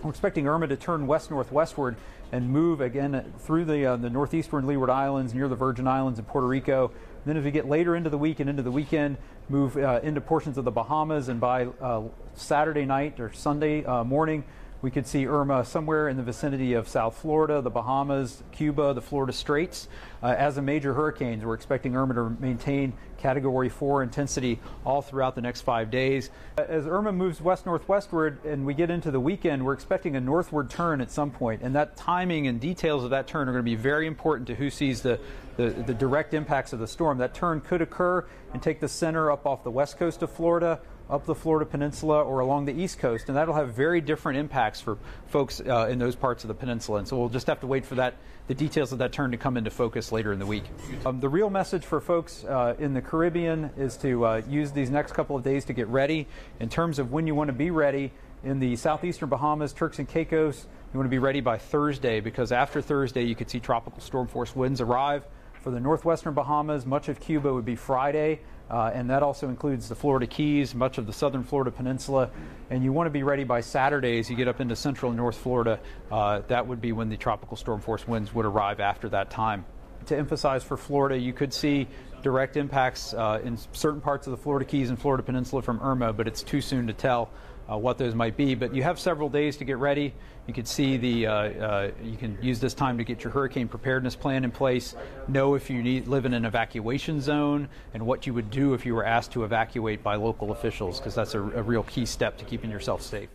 We're expecting Irma to turn west-northwestward and move again through the northeastern Leeward Islands near the Virgin Islands and Puerto Rico. Then as we get later into the week and into the weekend, move into portions of the Bahamas, and by Saturday night or Sunday morning, we could see Irma somewhere in the vicinity of South Florida, the Bahamas, Cuba, the Florida Straits. As a major hurricane, we're expecting Irma to maintain Category 4 intensity all throughout the next 5 days. As Irma moves west-northwestward and we get into the weekend, we're expecting a northward turn at some point, and that timing and details of that turn are going to be very important to who sees the direct impacts of the storm. That turn could occur and take the center up off the west coast of Florida, up the Florida Peninsula, or along the East Coast, and that'll have very different impacts for folks in those parts of the peninsula. And so we'll just have to wait for the details of that turn to come into focus later in the week. The real message for folks in the Caribbean is to use these next couple of days to get ready. In terms of when you want to be ready, in the southeastern Bahamas, Turks and Caicos, you want to be ready by Thursday, because after Thursday you could see tropical storm force winds arrive. For the northwestern Bahamas, much of Cuba would be Friday, and that also includes the Florida Keys, much of the southern Florida Peninsula. And you want to be ready by Saturday as you get up into central and north Florida. That would be when the tropical storm force winds would arrive after that time. To emphasize for Florida, you could see direct impacts in certain parts of the Florida Keys and Florida Peninsula from Irma, but it's too soon to tell what those might be. But you have several days to get ready. You can see you can use this time to get your hurricane preparedness plan in place. Know if you live in an evacuation zone and what you would do if you were asked to evacuate by local officials, because that's a real key step to keeping yourself safe.